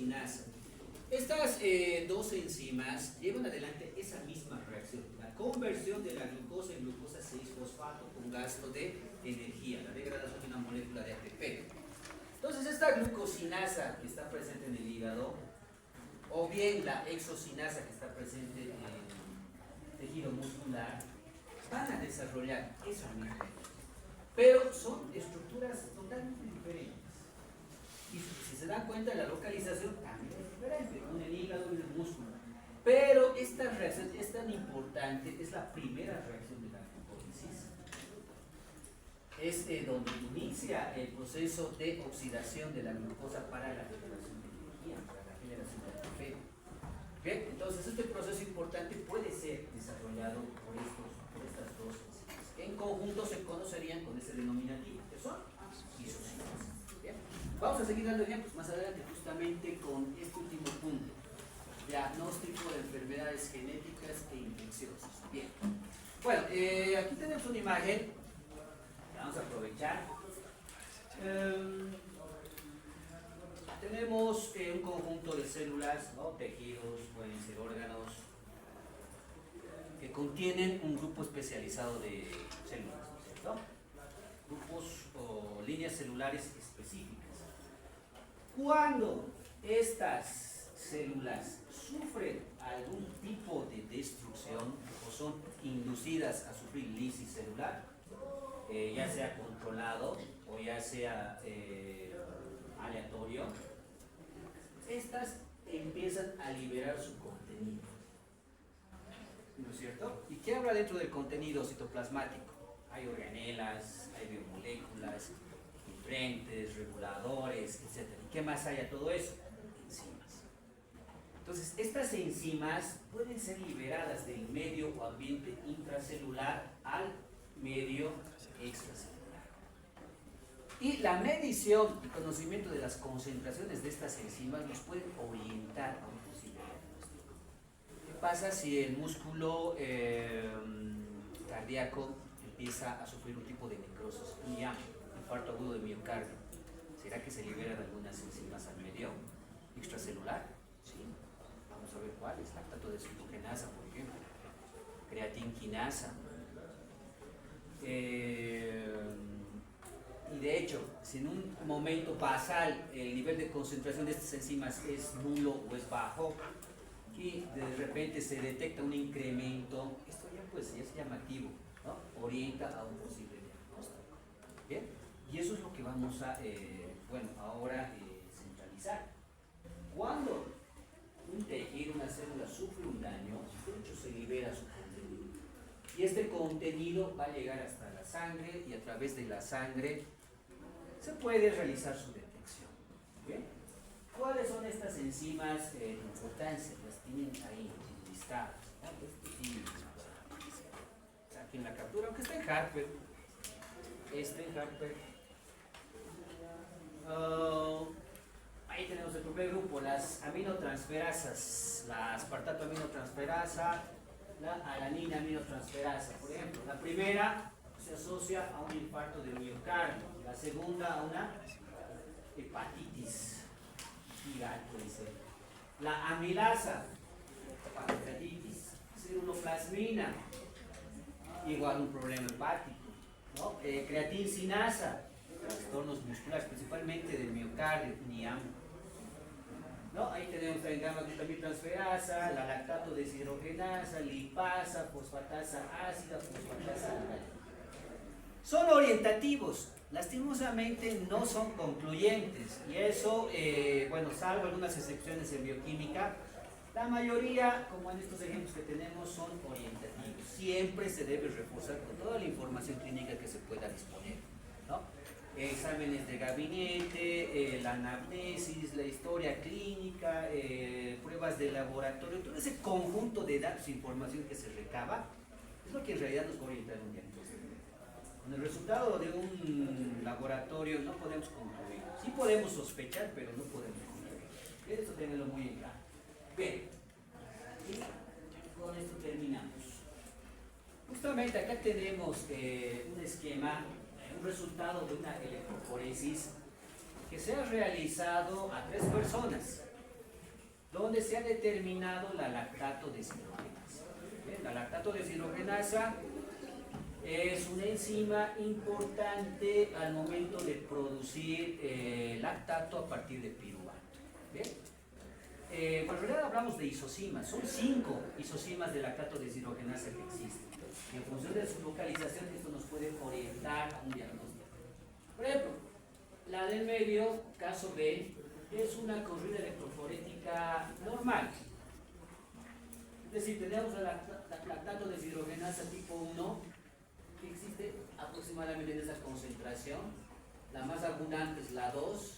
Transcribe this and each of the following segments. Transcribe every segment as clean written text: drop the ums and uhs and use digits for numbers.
glucosinasa. Estas dos enzimas llevan adelante esa misma reacción, la conversión de la glucosa en glucosa 6-fosfato con gasto de energía, la degradación de una molécula de ATP. Entonces esta glucosinasa que está presente en el hígado, o bien la exocinasa que está presente en el tejido muscular, van a desarrollar esa misma, pero son estructuras totalmente diferentes. Y si se dan cuenta, la localización también es diferente, en el hígado y en el músculo. Pero esta reacción es tan importante, es la primera reacción de la glucólisis. Es donde inicia el proceso de oxidación de la glucosa para la generación de energía, para la generación de ATP. ¿Okay? Entonces, este proceso importante puede ser desarrollado por estas dos enzimas, que en conjunto se conocerían con ese denominativo, que son isocinas. Vamos a seguir dando ejemplos más adelante justamente con este último punto, diagnóstico de enfermedades genéticas e infecciosas. Bien, bueno, aquí tenemos una imagen que vamos a aprovechar. Tenemos un conjunto de células, ¿no? Tejidos, pueden ser órganos, que contienen un grupo especializado de células, ¿no es cierto? Grupos o líneas celulares específicas. Cuando estas células sufren algún tipo de destrucción o son inducidas a sufrir lisis celular, ya sea controlado o ya sea aleatorio, estas empiezan a liberar su contenido, ¿no es cierto? ¿Y qué habrá dentro del contenido citoplasmático? Hay organelas, hay biomoléculas, nutrientes, reguladores, etc. ¿Y qué más hay a todo eso? Enzimas. Entonces, estas enzimas pueden ser liberadas del medio o ambiente intracelular al medio extracelular. Y la medición y conocimiento de las concentraciones de estas enzimas nos pueden orientar a un posible diagnóstico. ¿Qué pasa si el músculo cardíaco empieza a sufrir un tipo de necrosis, un IAM, infarto agudo de miocardio? ¿Será que se liberan algunas enzimas al medio extracelular? Sí. Vamos a ver cuáles. Lactato desoxigenasa, por ejemplo. Creatinquinasa. Y de hecho, si en un momento basal el nivel de concentración de estas enzimas es nulo o es bajo, y de repente se detecta un incremento, esto ya pues es llamativo, ¿no? Orienta a un posible diagnóstico. ¿Bien? Y eso es lo que vamos a, ahora centralizar. Cuando un tejido, una célula sufre un daño, de hecho se libera su contenido. Y este contenido va a llegar hasta la sangre y a través de la sangre se puede realizar su detección. ¿Bien? ¿Cuáles son estas enzimas de importancia? Las tienen ahí listadas. Aquí en la captura, aunque está en Harper. Ahí tenemos el primer grupo, las aminotransferasas, la aspartato aminotransferasa, la alanina aminotransferasa. Por ejemplo, la primera se asocia a un infarto del miocardio, la segunda a una hepatitis viral, puede ser. La amilasa, pancreatitis, ceruloplasmina, igual un problema hepático, ¿no? Creatincinasa, trastornos musculares, principalmente del miocardio, NIAM. ¿No? Ahí tenemos también gamma-glutamilotransferasa, la lactato deshidrogenasa, lipasa, fosfatasa ácida, fosfatasa alcalina. Son orientativos, lastimosamente no son concluyentes, y eso, salvo algunas excepciones en bioquímica, la mayoría, como en estos ejemplos que tenemos, son orientativos. Siempre se debe reforzar con toda la información clínica que se pueda disponer, ¿no? Exámenes de gabinete, la anamnesis, la historia clínica, pruebas de laboratorio, todo ese conjunto de datos e información que se recaba es lo que en realidad nos va a orientar un diagnóstico. Con el resultado de un laboratorio no podemos concluir. Sí podemos sospechar, pero no podemos concluir. Eso tenerlo muy en claro. Bien, y con esto terminamos. Justamente acá tenemos un esquema, un resultado de una electroforesis que se ha realizado a 3 personas. donde se ha determinado la lactato deshidrogenasa. Bien, la lactato deshidrogenasa es una enzima importante al momento de producir lactato a partir de piruvato. Bien. En realidad hablamos de isocimas, son 5 isocimas de lactato deshidrogenasa que existen. Y en función de su localización, esto nos puede orientar a un diagnóstico. Por ejemplo, la del medio, caso B, es una corrida electroforética normal. Es decir, tenemos la lactato deshidrogenasa tipo 1, que existe aproximadamente en esa concentración. La más abundante es la 2,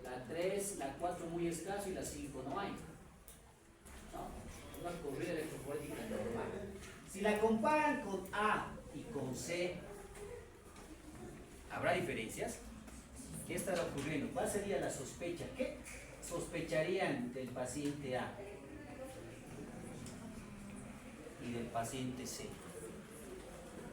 la 3, la 4 muy escaso y la 5 no hay. ¿No? Una corrida electroforética normal. Si la comparan con A y con C, ¿habrá diferencias? ¿Qué estará ocurriendo? ¿Cuál sería la sospecha? ¿Qué sospecharían del paciente A y del paciente C?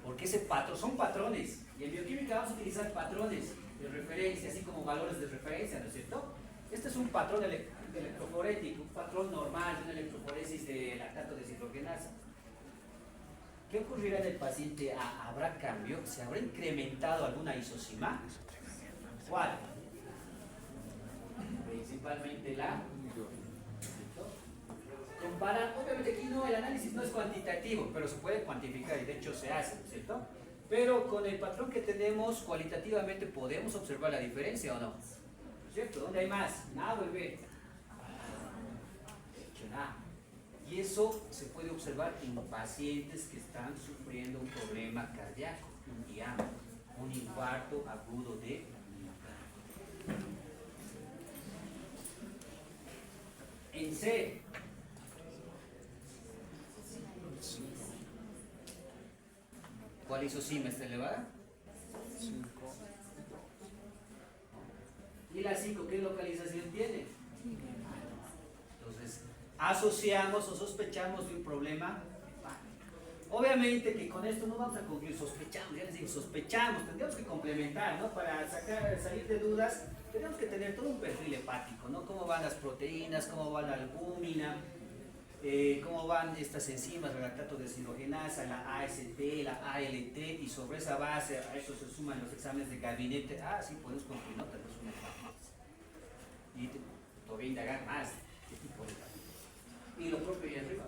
Porque son patrones. Y en bioquímica vamos a utilizar patrones de referencia, así como valores de referencia, ¿no es cierto? Este es un patrón electroforético, un patrón normal de una electroforesis de lactato deshidrogenasa. ¿Qué ocurrirá en el paciente A? ¿Habrá cambio? ¿Se habrá incrementado alguna isocima? ¿Cuál? Principalmente la. Compara, obviamente aquí no, el análisis no es cuantitativo, pero se puede cuantificar y de hecho se hace, ¿no es cierto? Pero con el patrón que tenemos, cualitativamente podemos observar la diferencia o no. ¿No es cierto? ¿Dónde hay más? ¿En A o en B? En A. Y eso se puede observar en pacientes que están sufriendo un problema cardíaco, un IAM, un infarto agudo de miocardio. En C, ¿cuál isocima está elevada? 5. ¿Y la 5 qué localización tiene? Entonces, asociamos o sospechamos de un problema hepático. Obviamente que con esto no vamos a concluir, sospechamos, ya les digo, sospechamos, tendríamos que complementar, ¿no? Para salir de dudas, tenemos que tener todo un perfil hepático, ¿no? Cómo van las proteínas, cómo va la albúmina, cómo van estas enzimas, la lactato deshidrogenasa, la AST, la ALT, y sobre esa base a eso se suman los exámenes de gabinete. Sí, podemos concluir, ¿no? Tenemos una hepatitis. Y todavía indagar más qué tipo de hepatitis. Y lo propio ahí arriba.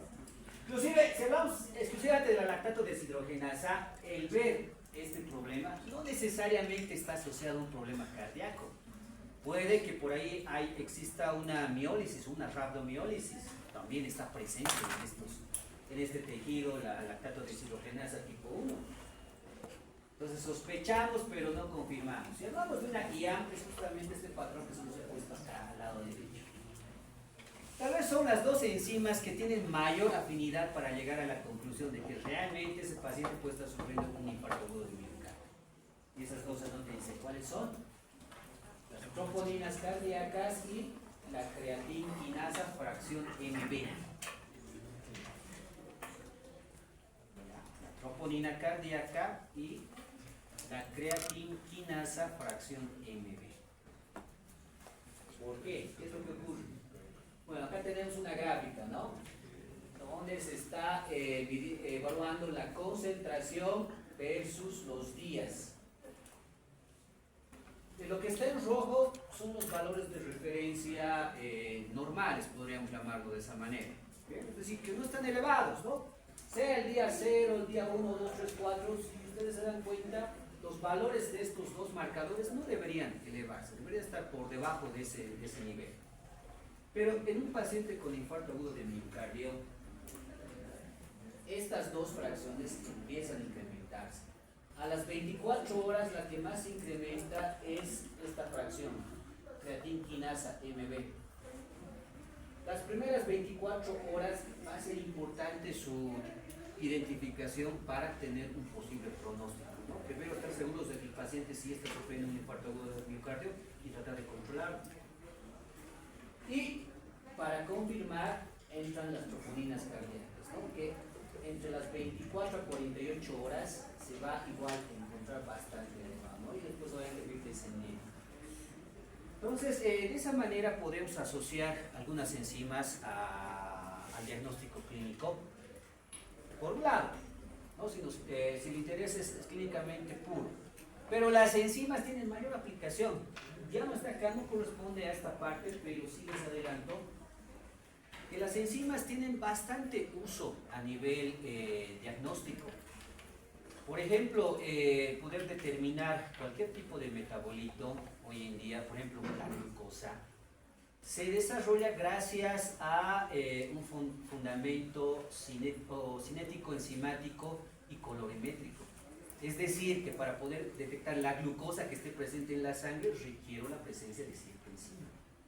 Inclusive, si hablamos exclusivamente de la lactato deshidrogenasa, el ver este problema no necesariamente está asociado a un problema cardíaco. Puede que por ahí exista una miólisis, una rhabdomiólisis, también está presente en este tejido, la lactato deshidrogenasa tipo 1. Entonces sospechamos, pero no confirmamos. Si hablamos de una IAM, es justamente este patrón que se nos ha puesto acá al lado derecho. Tal vez son las dos enzimas que tienen mayor afinidad para llegar a la conclusión de que realmente ese paciente puede estar sufriendo un infarto agudo de miocardio. Y esas cosas no te dicen cuáles son. Las troponinas cardíacas y la creatinquinasa fracción MB. La troponina cardíaca y la creatinquinasa fracción MB. ¿Por qué? ¿Qué es lo que ocurre? Bueno, acá tenemos una gráfica, ¿no? Donde se está evaluando la concentración versus los días. Lo que está en rojo son los valores de referencia normales, podríamos llamarlo de esa manera. ¿Bien? Es decir, que no están elevados, ¿no? Sea el día 0, el día 1, 2, 3, 4, si ustedes se dan cuenta, los valores de estos dos marcadores no deberían elevarse, deberían estar por debajo de ese nivel. Pero en un paciente con infarto agudo de miocardio, estas dos fracciones empiezan a incrementarse. A las 24 horas la que más se incrementa es esta fracción, creatinquinasa MB. Las primeras 24 horas va a ser importante su identificación para tener un posible pronóstico, ¿no? Primero estar seguros de que el paciente sí está sufriendo un infarto agudo de miocardio y tratar de controlarlo. Y para confirmar entran las troponinas cardíacas, ¿no? Que entre las 24 a 48 horas se va igual a encontrar bastante elevado, ¿no? Y después va a ir descendiendo. Entonces, de esa manera podemos asociar algunas enzimas al diagnóstico clínico. Por un lado, ¿no? Si el interés es clínicamente puro. Pero las enzimas tienen mayor aplicación. Ya no está acá, no corresponde a esta parte, pero sí les adelanto que las enzimas tienen bastante uso a nivel diagnóstico. Por ejemplo, poder determinar cualquier tipo de metabolito hoy en día, por ejemplo, la glucosa, se desarrolla gracias a un fundamento cinético, enzimático y colorimétrico. Es decir, que para poder detectar la glucosa que esté presente en la sangre, requiero la presencia de cierta enzima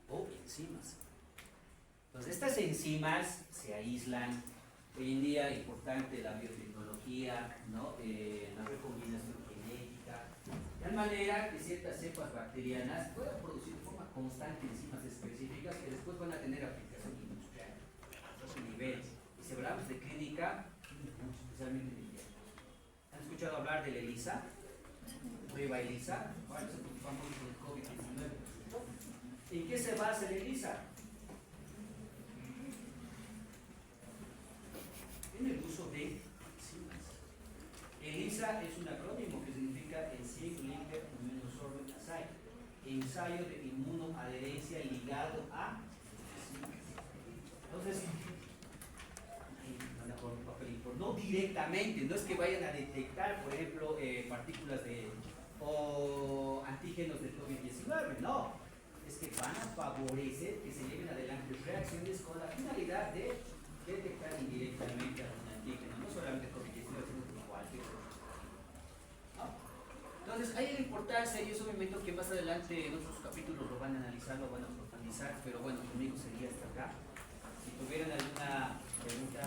o enzimas. Entonces, estas enzimas se aíslan. Hoy en día es importante la biotecnología, ¿no? La recombinación genética, de tal manera que ciertas cepas bacterianas puedan producir de forma constante enzimas específicas que después van a tener aplicación industrial a otros niveles. Y si hablamos de clínica, especialmente de diagnóstico. ¿Han escuchado hablar de la ELISA? Nueva ELISA, bueno, se preocupa mucho del COVID-19. ¿En qué se basa la ELISA? En el uso de enzimas. ELISA es un acrónimo que significa Enzym Linker Immunosorbent Assay, ensayo de inmunoadherencia ligado a enzimas. Entonces, no directamente, no es que vayan a detectar, por ejemplo, partículas o antígenos del COVID-19, no, es que van a favorecer que se lleven adelante reacciones con la finalidad de detectar indirectamente a un antígeno, no solamente COVID-19, sino cualquier otro. ¿No? Entonces, hay la importancia, y es un elemento que más adelante en otros capítulos lo van a analizar, lo van a profundizar, pero bueno, conmigo sería hasta acá. Si tuvieran alguna pregunta,